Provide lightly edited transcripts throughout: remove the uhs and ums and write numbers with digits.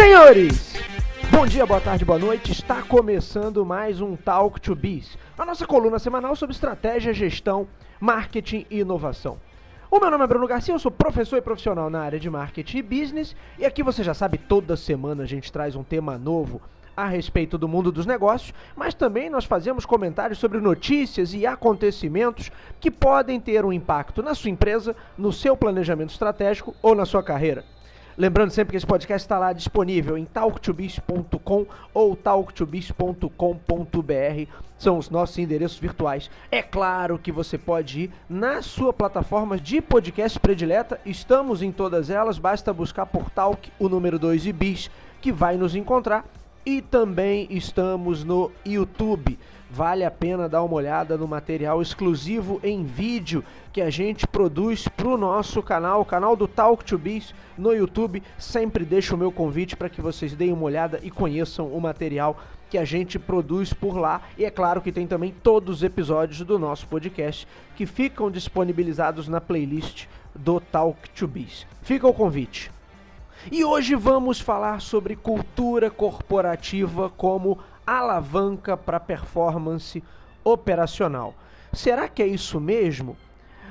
Senhores, bom dia, boa tarde, boa noite. Está começando mais um Talk to Biz, a nossa coluna semanal sobre estratégia, gestão, marketing e inovação. O meu nome é Bruno Garcia, eu sou professor e profissional na área de marketing e business, e aqui você já sabe, toda semana a gente traz um tema novo a respeito do mundo dos negócios, mas também nós fazemos comentários sobre notícias e acontecimentos que podem ter um impacto na sua empresa, no seu planejamento estratégico ou na sua carreira. Lembrando sempre que esse podcast está lá disponível em talktobiz.com ou talktobiz.com.br, são os nossos endereços virtuais. É claro que você pode ir na sua plataforma de podcast predileta, estamos em todas elas, basta buscar por Talk, o número 2 e Biz, que vai nos encontrar. E também estamos no YouTube. Vale a pena dar uma olhada no material exclusivo em vídeo que a gente produz para o nosso canal, o canal do Talk to Biz no YouTube. Sempre deixo o meu convite para que vocês deem uma olhada e conheçam o material que a gente produz por lá. E é claro que tem também todos os episódios do nosso podcast que ficam disponibilizados na playlist do Talk to Biz. Fica o convite. E hoje vamos falar sobre cultura corporativa como alavanca para performance operacional. Será que é isso mesmo?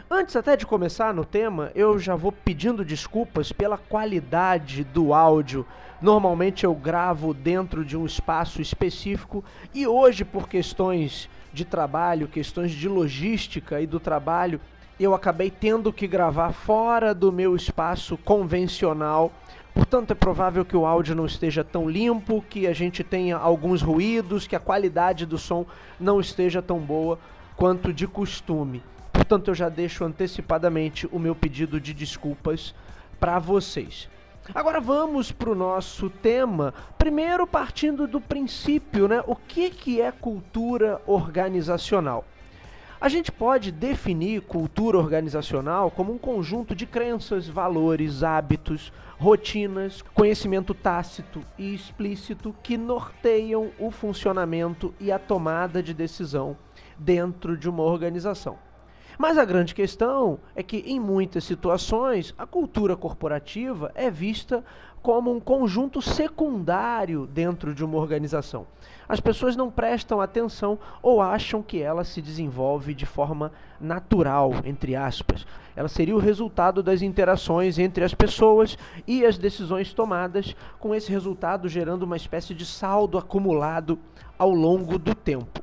Antes até de começar no tema, eu já vou pedindo desculpas pela qualidade do áudio. Normalmente eu gravo dentro de um espaço específico e hoje, por questões de trabalho, questões de logística e do trabalho, eu acabei tendo que gravar fora do meu espaço convencional. Portanto, é provável que o áudio não esteja tão limpo, que a gente tenha alguns ruídos, que a qualidade do som não esteja tão boa quanto de costume. Portanto, eu já deixo antecipadamente o meu pedido de desculpas para vocês. Agora vamos para o nosso tema, primeiro partindo do princípio, né? O que é cultura organizacional? A gente pode definir cultura organizacional como um conjunto de crenças, valores, hábitos, rotinas, conhecimento tácito e explícito que norteiam o funcionamento e a tomada de decisão dentro de uma organização. Mas a grande questão é que, em muitas situações, a cultura corporativa é vista como um conjunto secundário dentro de uma organização. As pessoas não prestam atenção ou acham que ela se desenvolve de forma natural, entre aspas. Ela seria o resultado das interações entre as pessoas e as decisões tomadas, com esse resultado gerando uma espécie de saldo acumulado ao longo do tempo.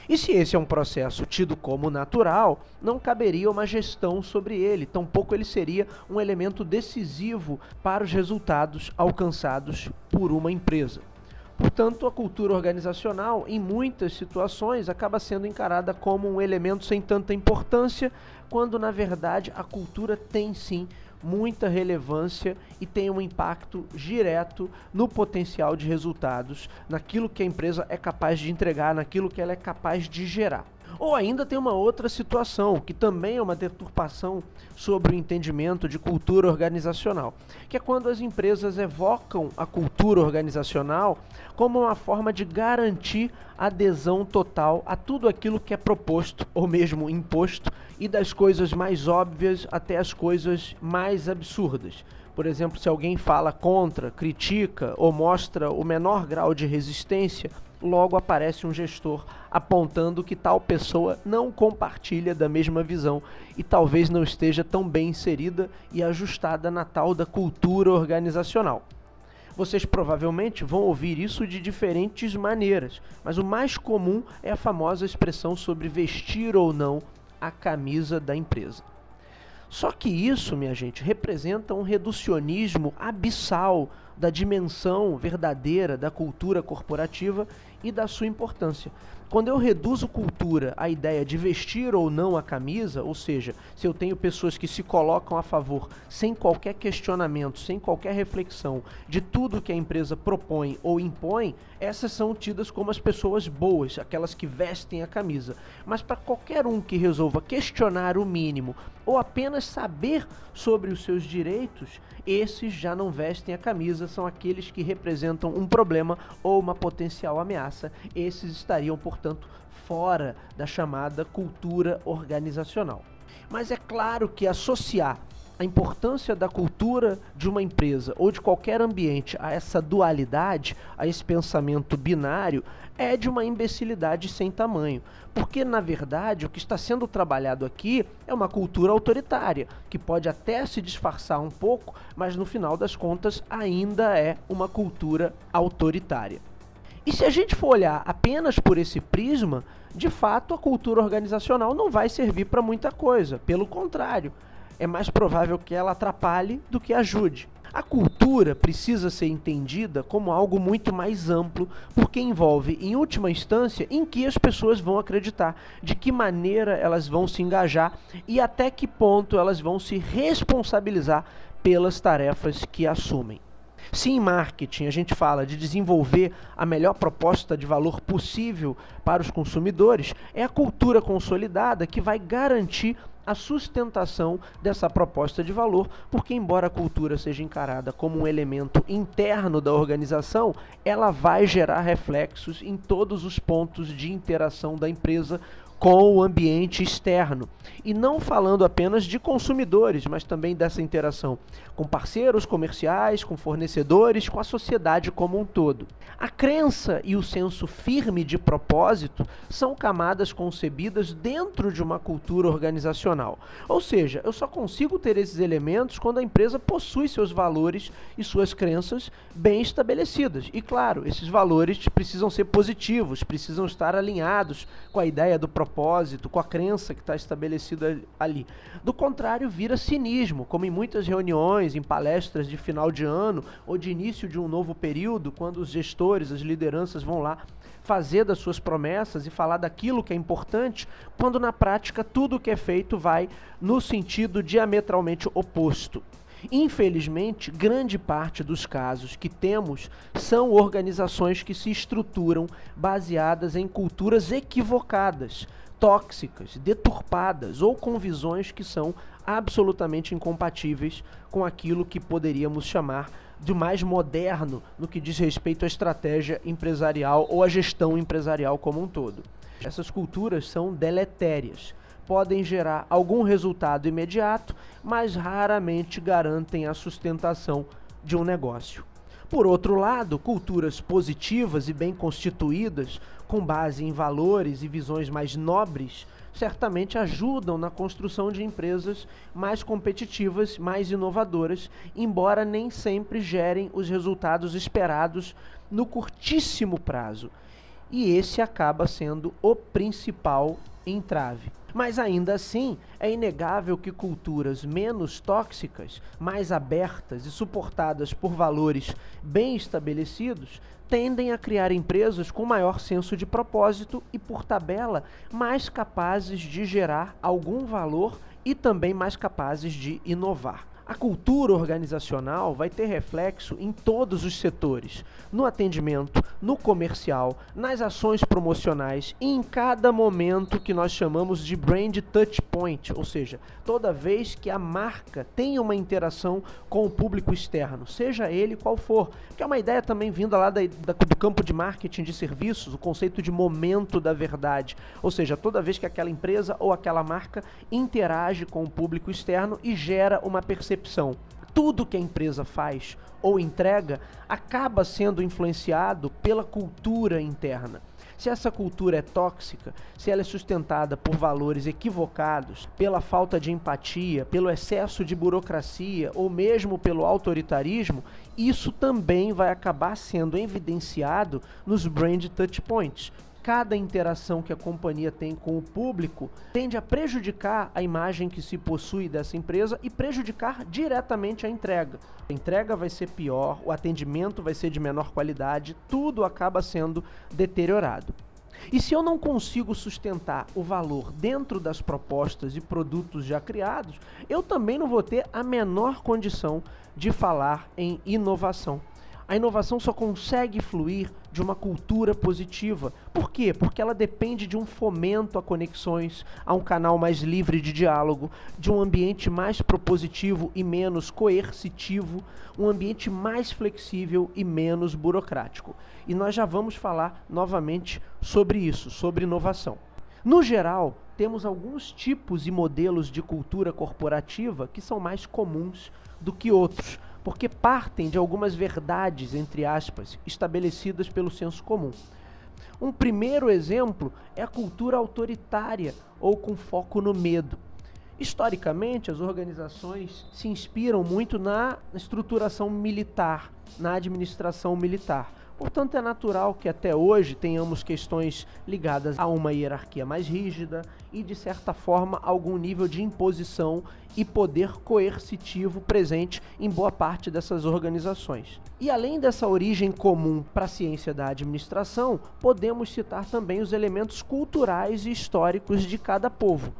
E se esse é um processo tido como natural, não caberia uma gestão sobre ele, tampouco ele seria um elemento decisivo para os resultados alcançados por uma empresa. Portanto, a cultura organizacional, em muitas situações, acaba sendo encarada como um elemento sem tanta importância, quando, na verdade, a cultura tem sim muita relevância e tem um impacto direto no potencial de resultados, naquilo que a empresa é capaz de entregar, naquilo que ela é capaz de gerar. Ou ainda tem uma outra situação, que também é uma deturpação sobre o entendimento de cultura organizacional, que é quando as empresas evocam a cultura organizacional como uma forma de garantir adesão total a tudo aquilo que é proposto ou mesmo imposto, e das coisas mais óbvias até as coisas mais absurdas. Por exemplo, se alguém fala contra, critica ou mostra o menor grau de resistência, logo aparece um gestor apontando que tal pessoa não compartilha da mesma visão e talvez não esteja tão bem inserida e ajustada na tal da cultura organizacional. Vocês provavelmente vão ouvir isso de diferentes maneiras, mas o mais comum é a famosa expressão sobre vestir ou não a camisa da empresa. Só que isso, minha gente, representa um reducionismo abissal da dimensão verdadeira da cultura corporativa e da sua importância. Quando eu reduzo cultura à ideia de vestir ou não a camisa, ou seja, se eu tenho pessoas que se colocam a favor, sem qualquer questionamento, sem qualquer reflexão de tudo que a empresa propõe ou impõe, essas são tidas como as pessoas boas, aquelas que vestem a camisa. Mas para qualquer um que resolva questionar o mínimo ou apenas saber sobre os seus direitos, esses já não vestem a camisa, são aqueles que representam um problema ou uma potencial ameaça. Esses estariam, portanto, fora da chamada cultura organizacional. Mas é claro que associar a importância da cultura de uma empresa ou de qualquer ambiente a essa dualidade, a esse pensamento binário, é de uma imbecilidade sem tamanho. Porque, na verdade, o que está sendo trabalhado aqui é uma cultura autoritária, que pode até se disfarçar um pouco, mas no final das contas ainda é uma cultura autoritária. E se a gente for olhar apenas por esse prisma, de fato a cultura organizacional não vai servir para muita coisa. Pelo contrário, é mais provável que ela atrapalhe do que ajude. A cultura precisa ser entendida como algo muito mais amplo, porque envolve, em última instância, em que as pessoas vão acreditar, de que maneira elas vão se engajar e até que ponto elas vão se responsabilizar pelas tarefas que assumem. Se em marketing a gente fala de desenvolver a melhor proposta de valor possível para os consumidores, é a cultura consolidada que vai garantir a sustentação dessa proposta de valor, porque embora a cultura seja encarada como um elemento interno da organização, ela vai gerar reflexos em todos os pontos de interação da empresa com o ambiente externo. E não falando apenas de consumidores, mas também dessa interação com parceiros comerciais, com fornecedores, com a sociedade como um todo. A crença e o senso firme de propósito são camadas concebidas dentro de uma cultura organizacional. Ou seja, eu só consigo ter esses elementos quando a empresa possui seus valores e suas crenças bem estabelecidas. E claro, esses valores precisam ser positivos, precisam estar alinhados com a ideia do propósito, com a crença que está estabelecida ali. Do contrário, vira cinismo, como em muitas reuniões, em palestras de final de ano ou de início de um novo período, quando os gestores, as lideranças vão lá fazer das suas promessas e falar daquilo que é importante, quando na prática tudo que é feito vai no sentido diametralmente oposto. Infelizmente, grande parte dos casos que temos são organizações que se estruturam baseadas em culturas equivocadas, tóxicas, deturpadas ou com visões que são absolutamente incompatíveis com aquilo que poderíamos chamar de mais moderno no que diz respeito à estratégia empresarial ou à gestão empresarial como um todo. Essas culturas são deletérias. Podem gerar algum resultado imediato, mas raramente garantem a sustentação de um negócio. Por outro lado, culturas positivas e bem constituídas, com base em valores e visões mais nobres, certamente ajudam na construção de empresas mais competitivas, mais inovadoras, embora nem sempre gerem os resultados esperados no curtíssimo prazo. E esse acaba sendo o principal entrave. Mas ainda assim, é inegável que culturas menos tóxicas, mais abertas e suportadas por valores bem estabelecidos, tendem a criar empresas com maior senso de propósito e, por tabela, mais capazes de gerar algum valor e também mais capazes de inovar. A cultura organizacional vai ter reflexo em todos os setores, no atendimento, no comercial, nas ações promocionais e em cada momento que nós chamamos de brand touch point, ou seja, toda vez que a marca tem uma interação com o público externo, seja ele qual for, que é uma ideia também vinda lá do campo de marketing de serviços, o conceito de momento da verdade, ou seja, toda vez que aquela empresa ou aquela marca interage com o público externo e gera uma percepção. Tudo que a empresa faz ou entrega acaba sendo influenciado pela cultura interna. Se essa cultura é tóxica, se ela é sustentada por valores equivocados, pela falta de empatia, pelo excesso de burocracia ou mesmo pelo autoritarismo, isso também vai acabar sendo evidenciado nos brand touch points. Cada interação que a companhia tem com o público tende a prejudicar a imagem que se possui dessa empresa e prejudicar diretamente a entrega. A entrega vai ser pior, o atendimento vai ser de menor qualidade, tudo acaba sendo deteriorado. E se eu não consigo sustentar o valor dentro das propostas e produtos já criados, eu também não vou ter a menor condição de falar em inovação. A inovação só consegue fluir de uma cultura positiva. Por quê? Porque ela depende de um fomento a conexões, a um canal mais livre de diálogo, de um ambiente mais propositivo e menos coercitivo, um ambiente mais flexível e menos burocrático. E nós já vamos falar novamente sobre isso, sobre inovação. No geral, temos alguns tipos e modelos de cultura corporativa que são mais comuns do que outros, porque partem de algumas verdades, entre aspas, estabelecidas pelo senso comum. Um primeiro exemplo é a cultura autoritária ou com foco no medo. Historicamente, as organizações se inspiram muito na estruturação militar, na administração militar. Portanto, é natural que até hoje tenhamos questões ligadas a uma hierarquia mais rígida e, de certa forma, algum nível de imposição e poder coercitivo presente em boa parte dessas organizações. E além dessa origem comum para a ciência da administração, podemos citar também os elementos culturais e históricos de cada povo.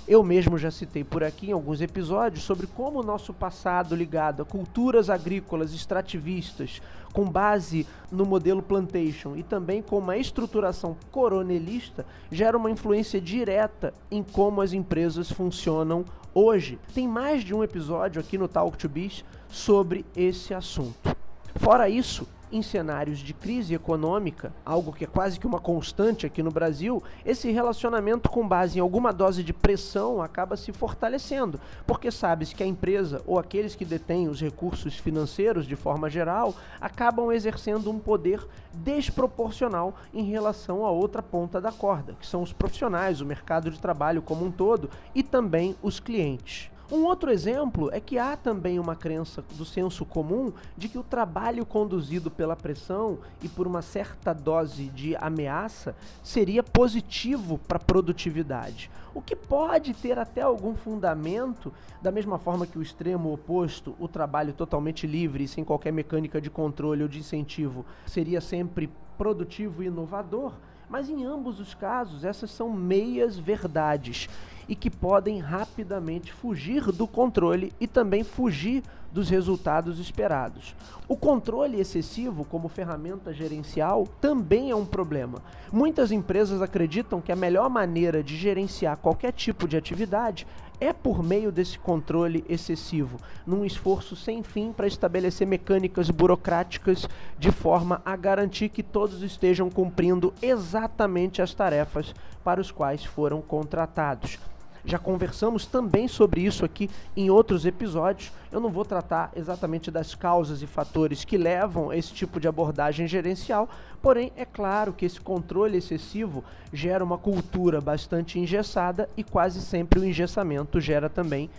Eu mesmo já citei por aqui em alguns episódios sobre como o nosso passado ligado a culturas agrícolas extrativistas, com base no modelo plantation e também com uma estruturação coronelista, gera uma influência direta em como as empresas funcionam hoje. Tem mais de um episódio aqui no Talk to Biz sobre esse assunto. Fora isso, em cenários de crise econômica, algo que é quase que uma constante aqui no Brasil, esse relacionamento com base em alguma dose de pressão acaba se fortalecendo, porque sabe-se que a empresa ou aqueles que detêm os recursos financeiros de forma geral acabam exercendo um poder desproporcional em relação à outra ponta da corda, que são os profissionais, o mercado de trabalho como um todo e também os clientes. Um outro exemplo é que há também uma crença do senso comum de que o trabalho conduzido pela pressão e por uma certa dose de ameaça seria positivo para a produtividade, o que pode ter até algum fundamento, da mesma forma que o extremo oposto, o trabalho totalmente livre e sem qualquer mecânica de controle ou de incentivo, seria sempre produtivo e inovador, mas em ambos os casos essas são meias verdades e que podem rapidamente fugir do controle e também fugir dos resultados esperados. O controle excessivo como ferramenta gerencial também é um problema. Muitas empresas acreditam que a melhor maneira de gerenciar qualquer tipo de atividade é por meio desse controle excessivo, num esforço sem fim para estabelecer mecânicas burocráticas de forma a garantir que todos estejam cumprindo exatamente as tarefas para os quais foram contratados. Já conversamos também sobre isso aqui em outros episódios. Eu não vou tratar exatamente das causas e fatores que levam a esse tipo de abordagem gerencial, porém é claro que esse controle excessivo gera uma cultura bastante engessada e quase sempre o engessamento gera também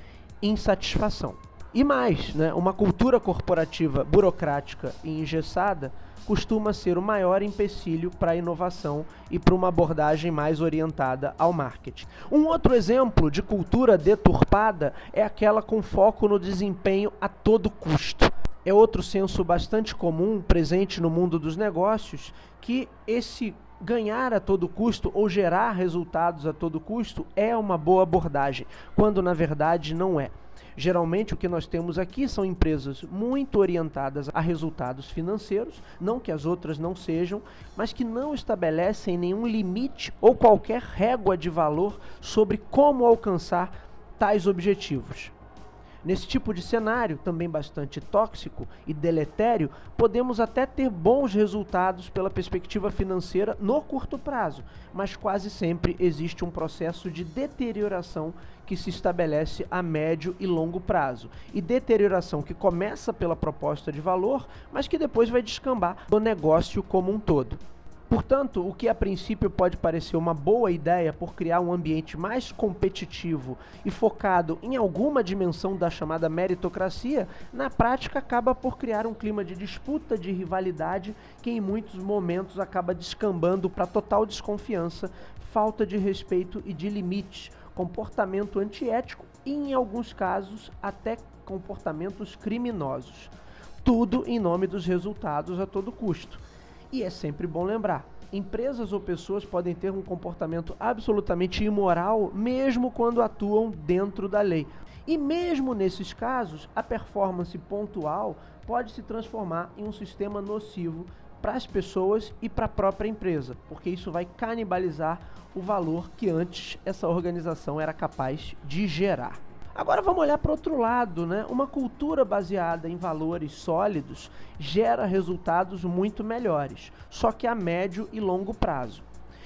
insatisfação. E mais, uma cultura corporativa burocrática e engessada costuma ser o maior empecilho para a inovação e para uma abordagem mais orientada ao marketing. Um outro exemplo de cultura deturpada é aquela com foco no desempenho a todo custo. É outro senso bastante comum presente no mundo dos negócios que esse ganhar a todo custo ou gerar resultados a todo custo é uma boa abordagem, quando na verdade não é. Geralmente o que nós temos aqui são empresas muito orientadas a resultados financeiros, não que as outras não sejam, mas que não estabelecem nenhum limite ou qualquer régua de valor sobre como alcançar tais objetivos. Nesse tipo de cenário, também bastante tóxico e deletério, podemos até ter bons resultados pela perspectiva financeira no curto prazo, mas quase sempre existe um processo de deterioração que se estabelece a médio e longo prazo. E deterioração que começa pela proposta de valor, mas que depois vai descambar no negócio como um todo. Portanto, o que a princípio pode parecer uma boa ideia por criar um ambiente mais competitivo e focado em alguma dimensão da chamada meritocracia, na prática acaba por criar um clima de disputa, de rivalidade, que em muitos momentos acaba descambando para total desconfiança, falta de respeito e de limites, comportamento antiético e, em alguns casos, até comportamentos criminosos. Tudo em nome dos resultados a todo custo. E é sempre bom lembrar, empresas ou pessoas podem ter um comportamento absolutamente imoral mesmo quando atuam dentro da lei. E mesmo nesses casos, a performance pontual pode se transformar em um sistema nocivo para as pessoas e para a própria empresa, porque isso vai canibalizar o valor que antes essa organização era capaz de gerar. Agora vamos olhar para o outro lado, Uma cultura baseada em valores sólidos gera resultados muito melhores, só que a médio e longo prazo.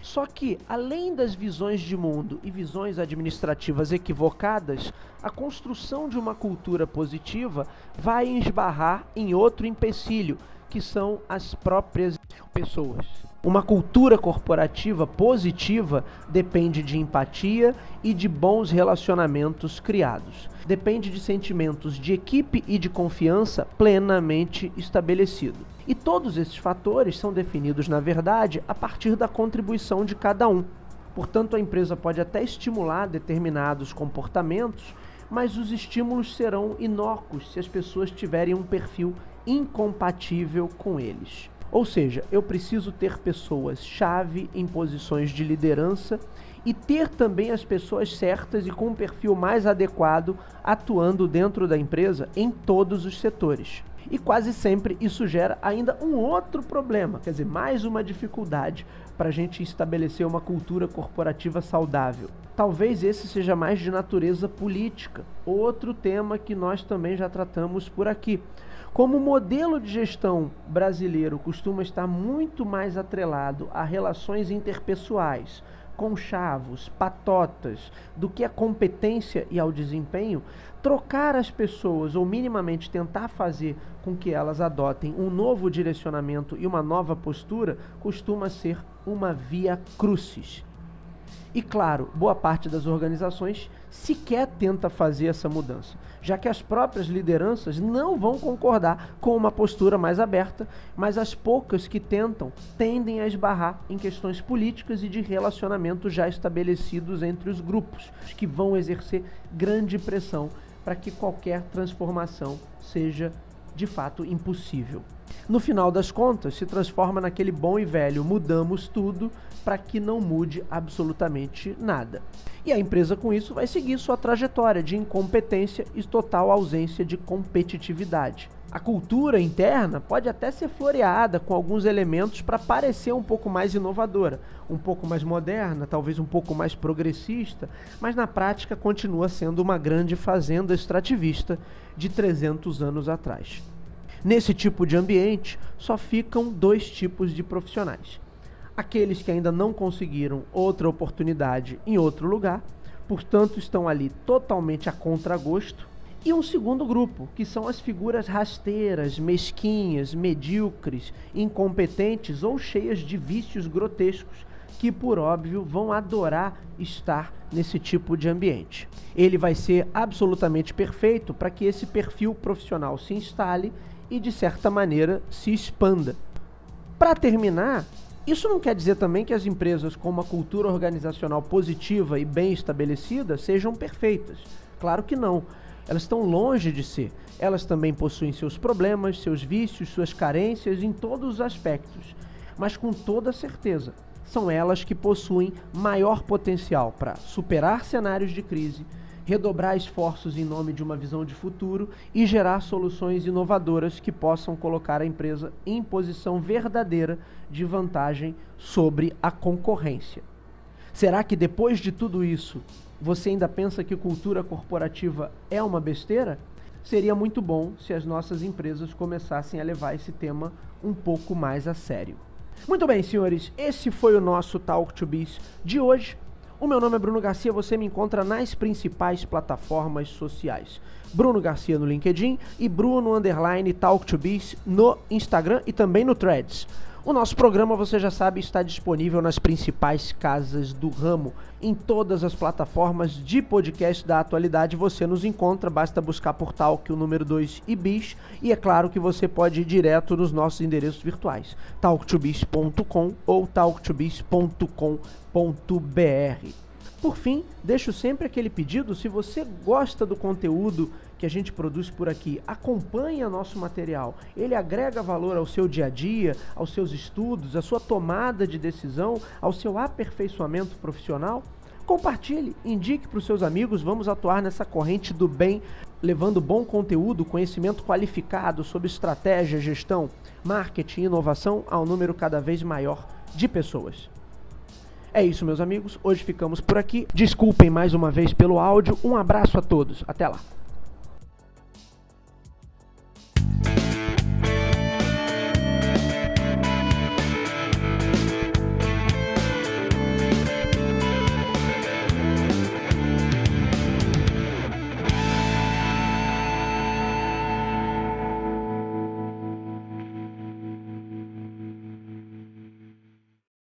Só que, além das visões de mundo e visões administrativas equivocadas, a construção de uma cultura positiva vai esbarrar em outro empecilho, que são as próprias pessoas. Uma cultura corporativa positiva depende de empatia e de bons relacionamentos criados. Depende de sentimentos de equipe e de confiança plenamente estabelecidos. E todos esses fatores são definidos, na verdade, a partir da contribuição de cada um. Portanto, a empresa pode até estimular determinados comportamentos, mas os estímulos serão inócuos se as pessoas tiverem um perfil incompatível com eles. Ou seja, eu preciso ter pessoas-chave em posições de liderança e ter também as pessoas certas e com um perfil mais adequado atuando dentro da empresa em todos os setores. E quase sempre isso gera ainda um outro problema, quer dizer, mais uma dificuldade para a gente estabelecer uma cultura corporativa saudável. Talvez esse seja mais de natureza política, outro tema que nós também já tratamos por aqui. Como o modelo de gestão brasileiro costuma estar muito mais atrelado a relações interpessoais, conchavos, patotas, do que a competência e ao desempenho, trocar as pessoas ou minimamente tentar fazer com que elas adotem um novo direcionamento e uma nova postura costuma ser uma via crucis. E claro, boa parte das organizações sequer tenta fazer essa mudança, já que as próprias lideranças não vão concordar com uma postura mais aberta, mas as poucas que tentam tendem a esbarrar em questões políticas e de relacionamento já estabelecidos entre os grupos, que vão exercer grande pressão para que qualquer transformação seja de fato impossível. No final das contas, se transforma naquele bom e velho mudamos tudo para que não mude absolutamente nada. E a empresa com isso vai seguir sua trajetória de incompetência e total ausência de competitividade. A cultura interna pode até ser floreada com alguns elementos para parecer um pouco mais inovadora, um pouco mais moderna, talvez um pouco mais progressista, mas na prática continua sendo uma grande fazenda extrativista de 300 anos atrás. Nesse tipo de ambiente, só ficam dois tipos de profissionais. Aqueles que ainda não conseguiram outra oportunidade em outro lugar, portanto estão ali totalmente a contragosto, e um segundo grupo, que são as figuras rasteiras, mesquinhas, medíocres, incompetentes ou cheias de vícios grotescos, que por óbvio vão adorar estar nesse tipo de ambiente. Ele vai ser absolutamente perfeito para que esse perfil profissional se instale e de certa maneira se expanda. Para terminar, isso não quer dizer também que as empresas com uma cultura organizacional positiva e bem estabelecida sejam perfeitas. Claro que não. Elas estão longe de ser. Elas também possuem seus problemas, seus vícios, suas carências em todos os aspectos. Mas com toda certeza, são elas que possuem maior potencial para superar cenários de crise, redobrar esforços em nome de uma visão de futuro e gerar soluções inovadoras que possam colocar a empresa em posição verdadeira de vantagem sobre a concorrência. Será que depois de tudo isso, você ainda pensa que cultura corporativa é uma besteira? Seria muito bom se as nossas empresas começassem a levar esse tema um pouco mais a sério. Muito bem, senhores, esse foi o nosso Talk to Biz de hoje. O meu nome é Bruno Garcia, você me encontra nas principais plataformas sociais. Bruno Garcia no LinkedIn e Bruno_TalkToBiz no Instagram e também no Threads. O nosso programa, você já sabe, está disponível nas principais casas do ramo. Em todas as plataformas de podcast da atualidade você nos encontra, basta buscar por Talk, o número 2 e Biz. E é claro que você pode ir direto nos nossos endereços virtuais, talktobiz.com ou talktobiz.com.br. Por fim, deixo sempre aquele pedido, se você gosta do conteúdo que a gente produz por aqui, acompanhe nosso material. Ele agrega valor ao seu dia a dia, aos seus estudos, à sua tomada de decisão, ao seu aperfeiçoamento profissional. Compartilhe, indique para os seus amigos, vamos atuar nessa corrente do bem, levando bom conteúdo, conhecimento qualificado sobre estratégia, gestão, marketing e inovação ao número cada vez maior de pessoas. É isso, meus amigos, hoje ficamos por aqui. Desculpem mais uma vez pelo áudio, um abraço a todos, até lá.